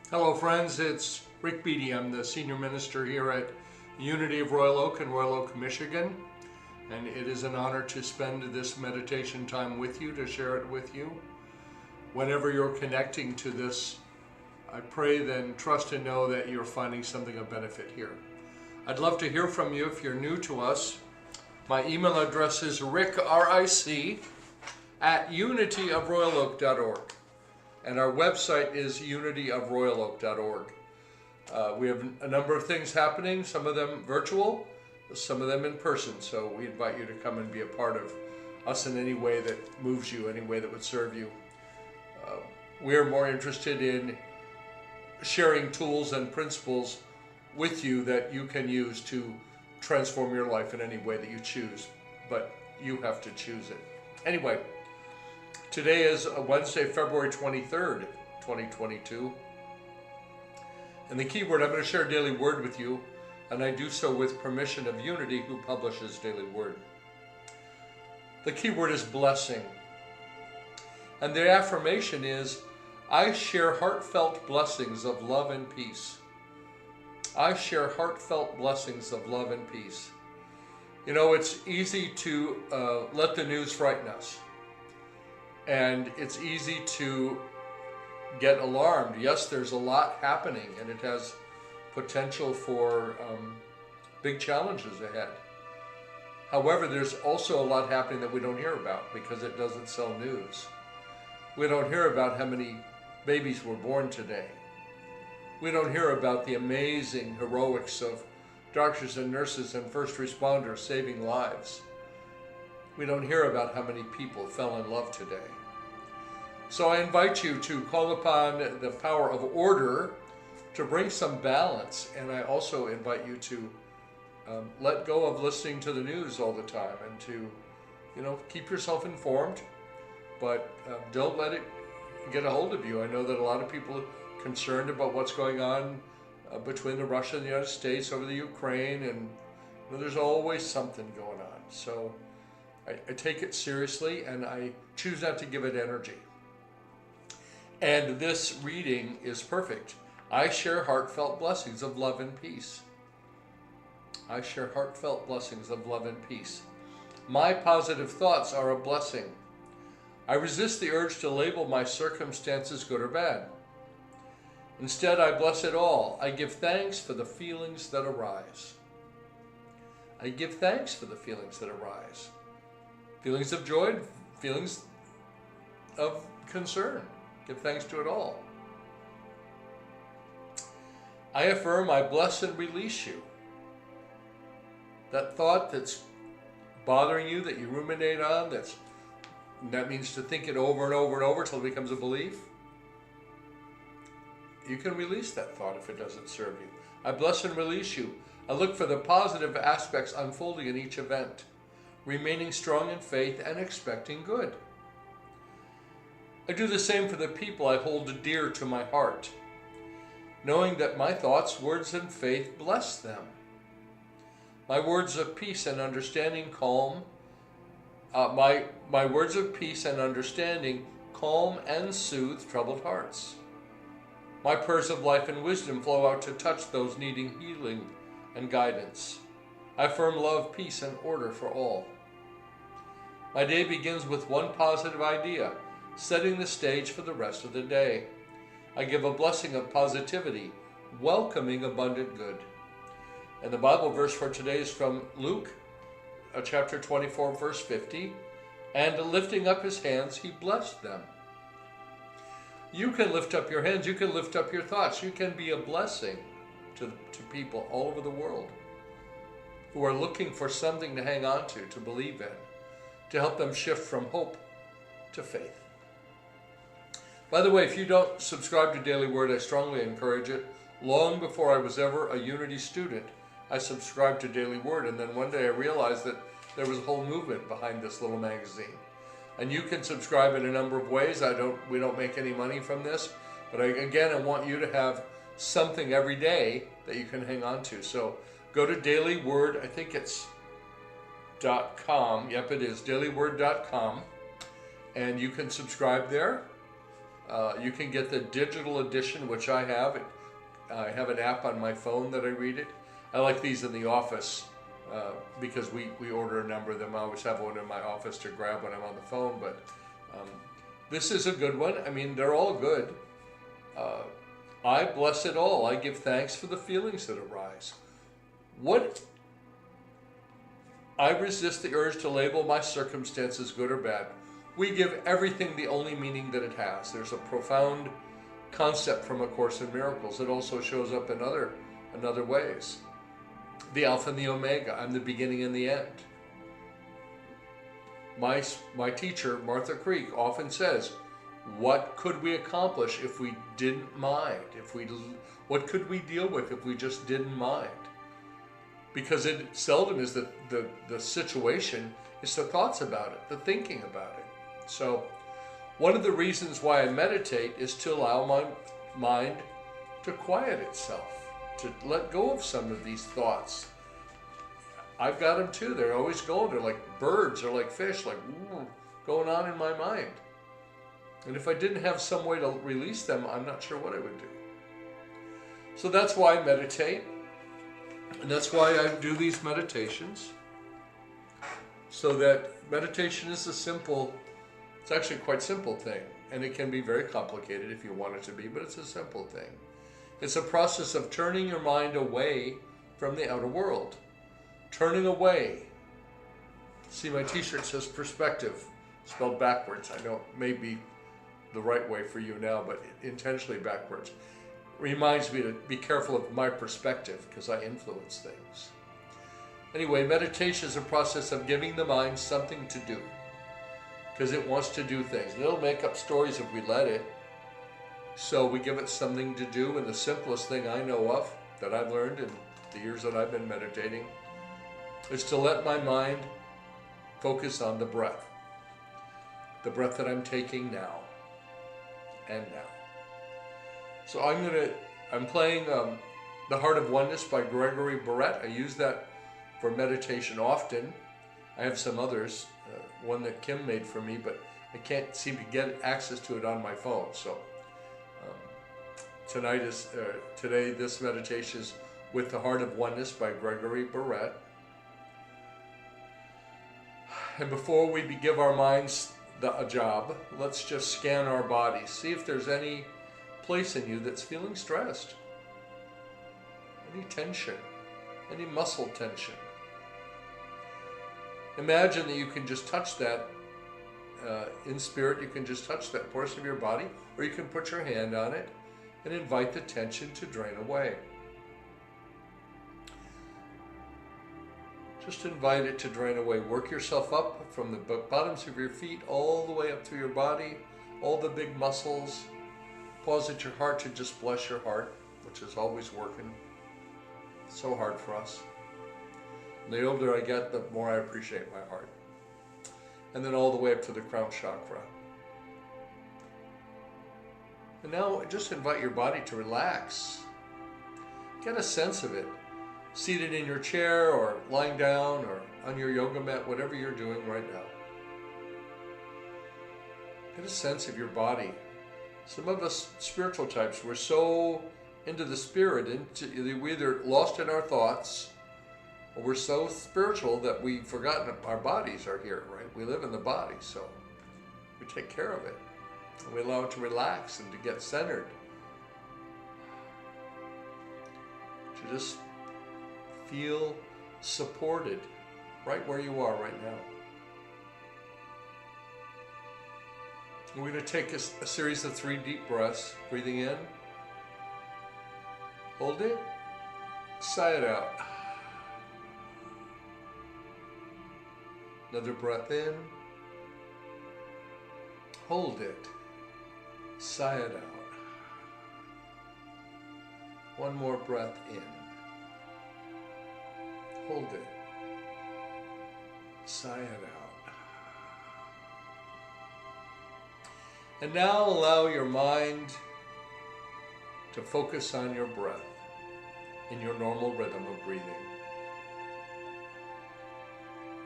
Hello friends, it's Ric Beattie. I'm the senior minister here at Unity of Royal Oak in Royal Oak, Michigan. And it is an honor to spend this meditation time with you, to share it with you. Whenever you're connecting to this, I pray then trust and know that you're finding something of benefit here. I'd love to hear from you if you're new to us. My email address is ric, R-I-C, at unityofroyaloak.org. And our website is unityofroyaloak.org. We have a number of things happening, some of them virtual, some of them in person. So we invite you to come and be a part of us in any way that moves you, any way that would serve you. We're more interested in sharing tools and principles with you that you can use to transform your life in any way that you choose. But you have to choose it. Anyway. Today is Wednesday, February 23rd, 2022. And the key word, I'm going to share a daily word with you, and I do so with permission of Unity, who publishes Daily Word. The key word is blessing. And the affirmation is, I share heartfelt blessings of love and peace. I share heartfelt blessings of love and peace. You know, it's easy to let the news frighten us. And it's easy to get alarmed. Yes, there's a lot happening, and it has potential for big challenges ahead. However, there's also a lot happening that we don't hear about because it doesn't sell news. We don't hear about how many babies were born today. We don't hear about the amazing heroics of doctors and nurses and first responders saving lives. We don't hear about how many people fell in love today. So I invite you to call upon the power of order to bring some balance. And I also invite you to let go of listening to the news all the time and to, keep yourself informed, but don't let it get a hold of you. I know that a lot of people are concerned about what's going on between Russia and the United States over the Ukraine, and there's always something going on. So I take it seriously, and I choose not to give it energy. And this reading is perfect. I share heartfelt blessings of love and peace. I share heartfelt blessings of love and peace. My positive thoughts are a blessing. I resist the urge to label my circumstances good or bad. Instead, I bless it all. I give thanks for the feelings that arise. I give thanks for the feelings that arise. Feelings of joy, feelings of concern. Give thanks to it all. I affirm, I bless and release you. That thought that's bothering you, that you ruminate on, that means to think it over and over and over until it becomes a belief. You can release that thought if it doesn't serve you. I bless and release you. I look for the positive aspects unfolding in each event, remaining strong in faith and expecting good. I do the same for the people I hold dear to my heart, knowing that my thoughts, words, and faith bless them. My words of peace and understanding calm. My words of peace and understanding calm and soothe troubled hearts. My prayers of life and wisdom flow out to touch those needing healing and guidance. I affirm love, peace, and order for all. My day begins with one positive idea, setting the stage for the rest of the day. I give a blessing of positivity, welcoming abundant good. And the Bible verse for today is from Luke, chapter 24, verse 50. And lifting up his hands, he blessed them. You can lift up your hands, you can lift up your thoughts, you can be a blessing to people all over the world who are looking for something to hang on to believe in, to help them shift from hope to faith. By the way, if you don't subscribe to Daily Word, I strongly encourage it. Long before I was ever a Unity student, I subscribed to Daily Word, and then one day I realized that there was a whole movement behind this little magazine. And you can subscribe in a number of ways. We don't make any money from this, but I want you to have something every day that you can hang on to. So go to Daily Word, I think it's .com. Yep, it is, dailyword.com. And you can subscribe there. You can get the digital edition, which I have. I have an app on my phone that I read it. I like these in the office because we order a number of them. I always have one in my office to grab when I'm on the phone, but this is a good one. I mean, they're all good. I bless it all. I give thanks for the feelings that arise. I resist the urge to label my circumstances good or bad. We give everything the only meaning that it has. There's a profound concept from A Course in Miracles. It also shows up in other ways. The Alpha and the Omega. I'm the beginning and the end. My teacher, Martha Creek, often says, what could we accomplish if we didn't mind? What could we deal with if we just didn't mind? Because it seldom is the situation, it's the thoughts about it, the thinking about it. So one of the reasons why I meditate is to allow my mind to quiet itself, to let go of some of these thoughts. I've got them too. They're always going. They're like birds or like fish, like going on in my mind. And if I didn't have some way to release them, I'm not sure what I would do. So that's why I meditate. And that's why I do these meditations. So that meditation is it's actually quite simple thing. And it can be very complicated if you want it to be, but it's a simple thing. It's a process of turning your mind away from the outer world. Turning away. See, my t-shirt says perspective, spelled backwards. I know it may be the right way for you now, but intentionally backwards. Reminds me to be careful of my perspective because I influence things. Anyway, meditation is a process of giving the mind something to do because it wants to do things. And it'll make up stories if we let it. So we give it something to do, and the simplest thing I know of that I've learned in the years that I've been meditating is to let my mind focus on the breath that I'm taking now and now. So I'm playing The Heart of Oneness by Gregory Barrette. I use that for meditation often. I have some others, one that Kim made for me, but I can't seem to get access to it on my phone. So today this meditation is with The Heart of Oneness by Gregory Barrette. And before we give our minds a job, let's just scan our bodies. See if there's any place in you that's feeling stressed. Any tension, any muscle tension. Imagine that you can just touch that in spirit. You can just touch that portion of your body, or you can put your hand on it and invite the tension to drain away. Just invite it to drain away. Work yourself up from the bottoms of your feet all the way up through your body, all the big muscles. Pause at your heart to just bless your heart, which is always working. It's so hard for us. And the older I get, the more I appreciate my heart. And then all the way up to the crown chakra. And now just invite your body to relax. Get a sense of it. Seated in your chair or lying down or on your yoga mat, whatever you're doing right now. Get a sense of your body. Some of us spiritual types, we're so into the spirit, we're either lost in our thoughts, or we're so spiritual that we've forgotten our bodies are here, right? We live in the body, so we take care of it. And we allow it to relax and to get centered. To just feel supported right where you are right now. And we're going to take a series of 3 deep breaths. Breathing in. Hold it. Sigh it out. Another breath in. Hold it. Sigh it out. One more breath in. Hold it. Sigh it out. And now allow your mind to focus on your breath in your normal rhythm of breathing.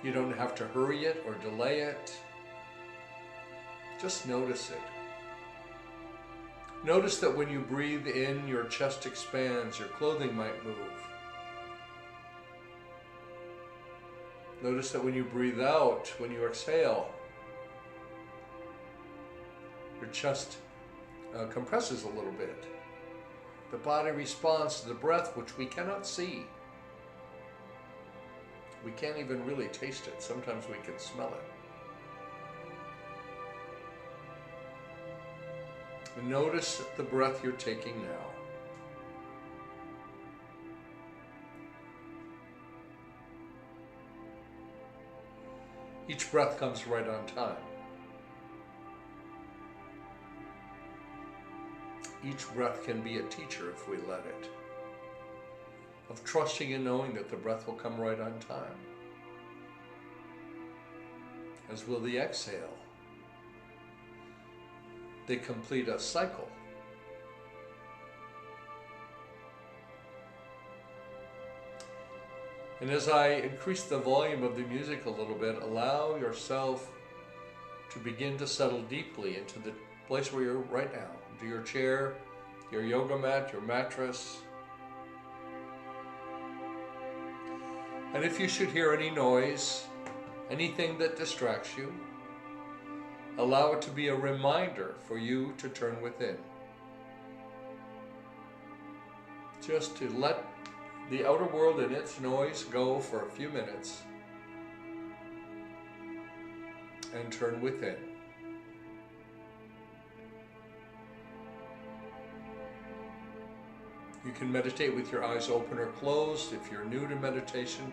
You don't have to hurry it or delay it. Just notice it. Notice that when you breathe in, your chest expands, your clothing might move. Notice that when you breathe out, when you exhale, your chest compresses a little bit. The body responds to the breath, which we cannot see. We can't even really taste it. Sometimes we can smell it. And notice the breath you're taking now. Each breath comes right on time. Each breath can be a teacher if we let it. Of trusting and knowing that the breath will come right on time. As will the exhale. They complete a cycle. And as I increase the volume of the music a little bit, allow yourself to begin to settle deeply into the place where you're right now. Into your chair, your yoga mat, your mattress. And if you should hear any noise, anything that distracts you, allow it to be a reminder for you to turn within. Just to let the outer world and its noise go for a few minutes and turn within. You can meditate with your eyes open or closed. If you're new to meditation,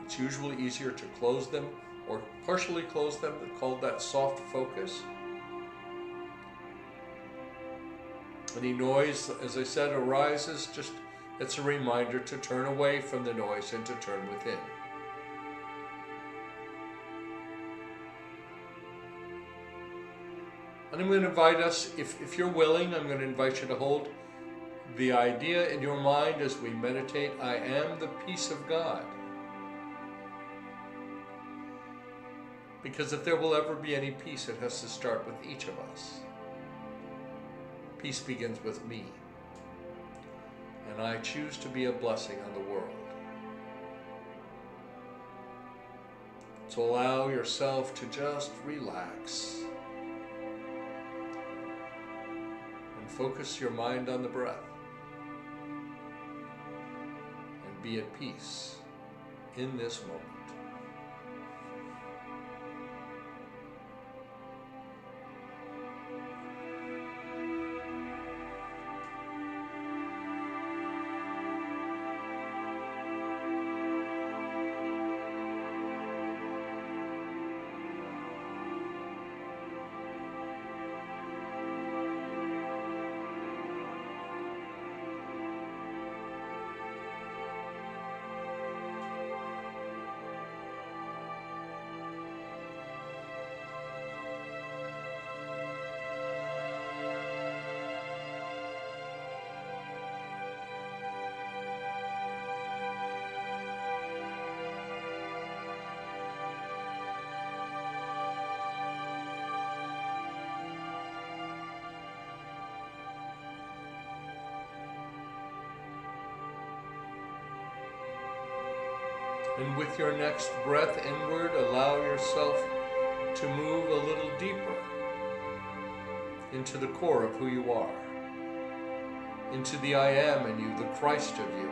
it's usually easier to close them or partially close them, called that soft focus. Any noise, as I said, arises, just it's a reminder to turn away from the noise and to turn within. And I'm going to invite us, if you're willing, I'm going to invite you to hold the idea in your mind as we meditate, I am the peace of God. Because if there will ever be any peace, it has to start with each of us. Peace begins with me. And I choose to be a blessing on the world. So allow yourself to just relax. And focus your mind on the breath. And be at peace in this moment. And with your next breath inward, allow yourself to move a little deeper into the core of who you are, into the I am in you, the Christ of you.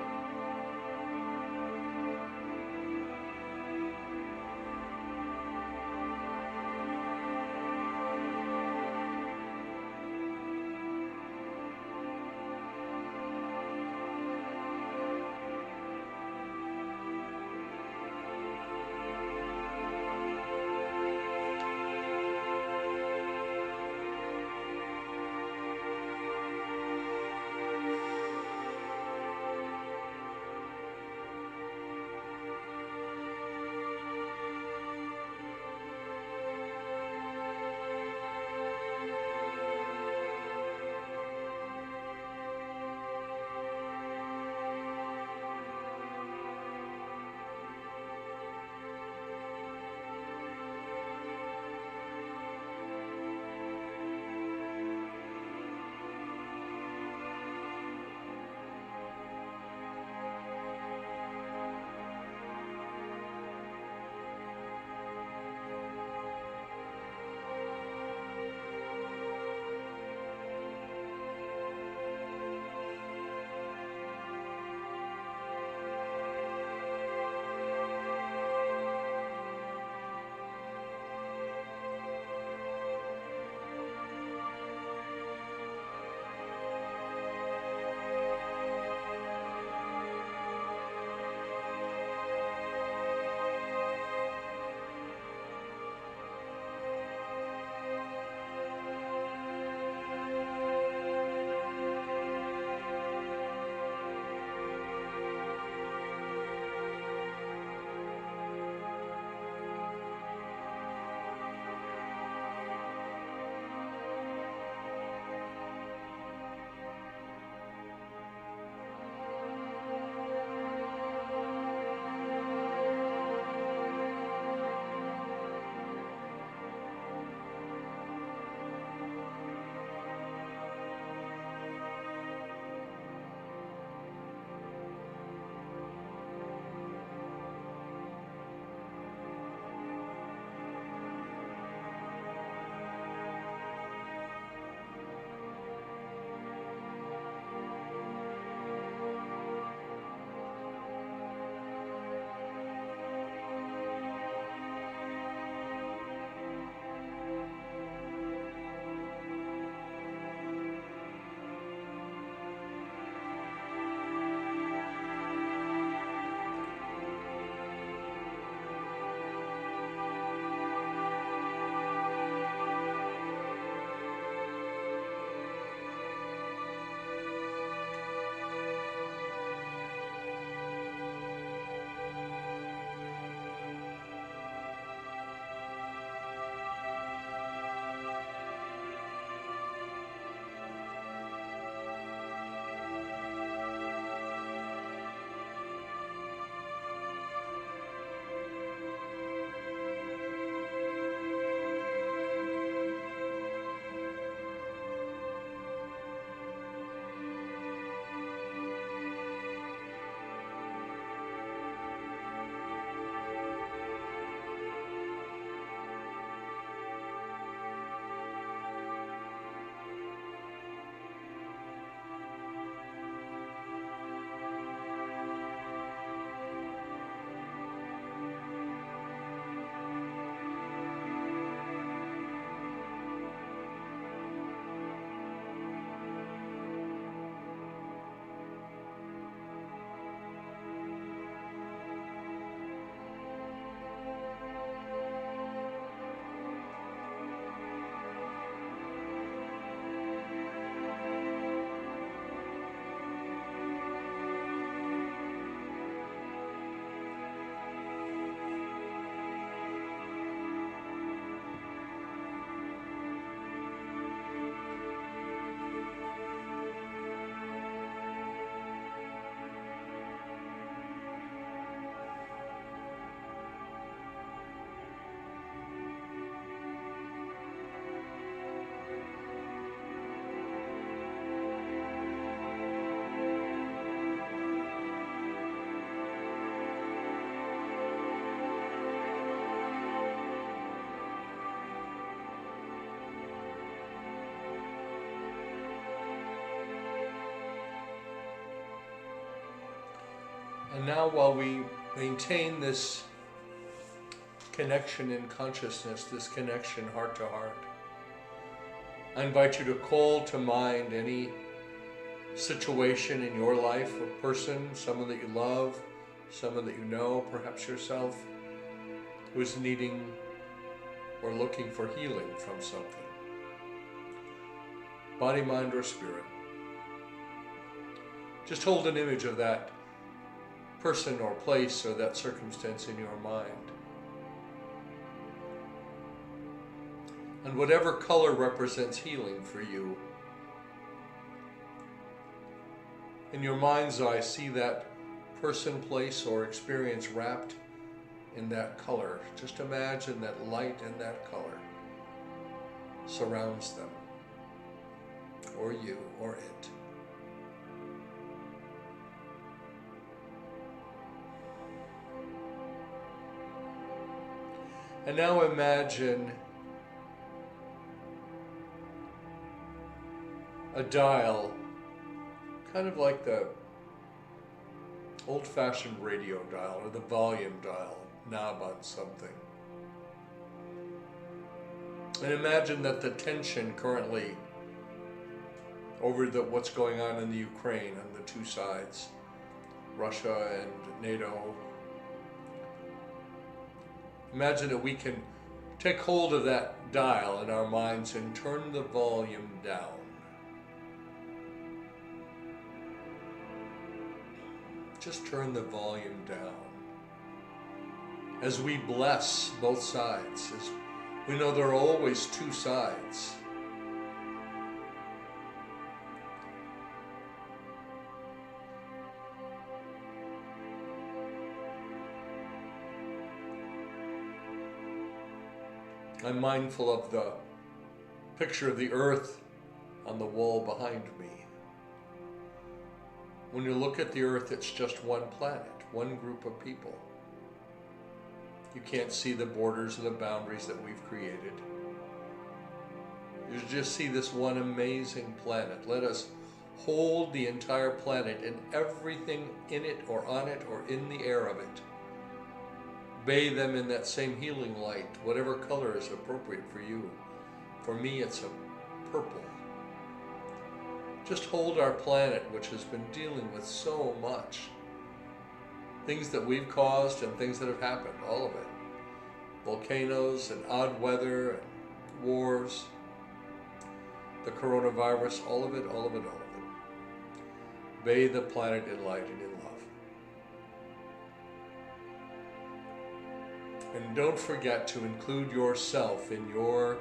And now, while we maintain this connection in consciousness, this connection heart to heart, I invite you to call to mind any situation in your life, a person, someone that you love, someone that you know, perhaps yourself, who is needing or looking for healing from something. Body, mind, or spirit. Just hold an image of that person or place or that circumstance in your mind. And whatever color represents healing for you, in your mind's eye, see that person, place, or experience wrapped in that color. Just imagine that light and that color surrounds them, or you, or it. And now imagine a dial, kind of like the old-fashioned radio dial or the volume dial, knob on something. And imagine that the tension currently over what's going on in the Ukraine on the two sides, Russia and NATO. Imagine that we can take hold of that dial in our minds and turn the volume down. Just turn the volume down. As we bless both sides, as we know there are always two sides. I'm mindful of the picture of the earth on the wall behind me. When you look at the earth, it's just one planet, one group of people. You can't see the borders and the boundaries that we've created. You just see this one amazing planet. Let us hold the entire planet and everything in it or on it or in the air of it. Bathe them in that same healing light, whatever color is appropriate for you. For me, it's a purple. Just hold our planet, which has been dealing with so much. Things that we've caused and things that have happened, all of it. Volcanoes and odd weather and wars, the coronavirus, all of it, all of it, all of it. Bathe the planet in light and in love. And don't forget to include yourself in your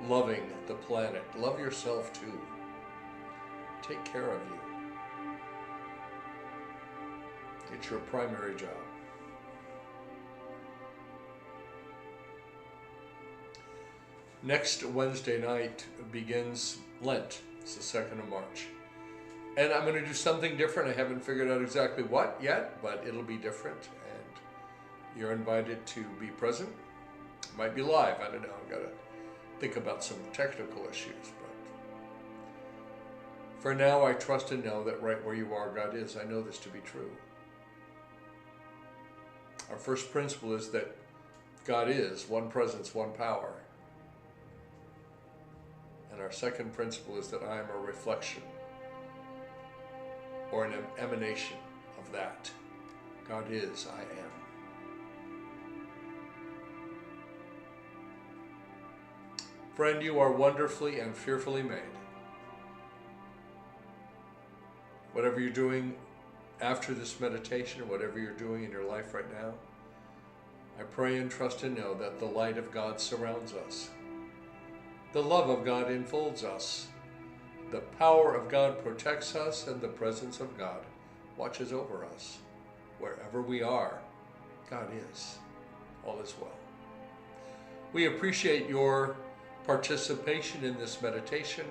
loving the planet. Love yourself too. Take care of you. It's your primary job. Next Wednesday night begins Lent. It's the 2nd of March. And I'm going to do something different. I haven't figured out exactly what yet, but it'll be different. And you're invited to be present. It might be live. I don't know. I've got to think about some technical issues. But for now, I trust and know that right where you are, God is. I know this to be true. Our first principle is that God is one presence, one power. And our second principle is that I am a reflection or an emanation of that. God is, I am. Friend, you are wonderfully and fearfully made. Whatever you're doing after this meditation, or whatever you're doing in your life right now, I pray and trust and know that the light of God surrounds us. The love of God enfolds us. The power of God protects us, and the presence of God watches over us. Wherever we are, God is. All is well. We appreciate your participation in this meditation.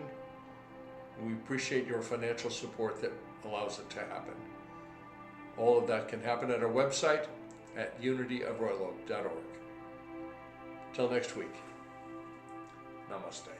We appreciate your financial support that allows it to happen. All of that can happen at our website at unityofroyaloak.org. Till next week, Namaste.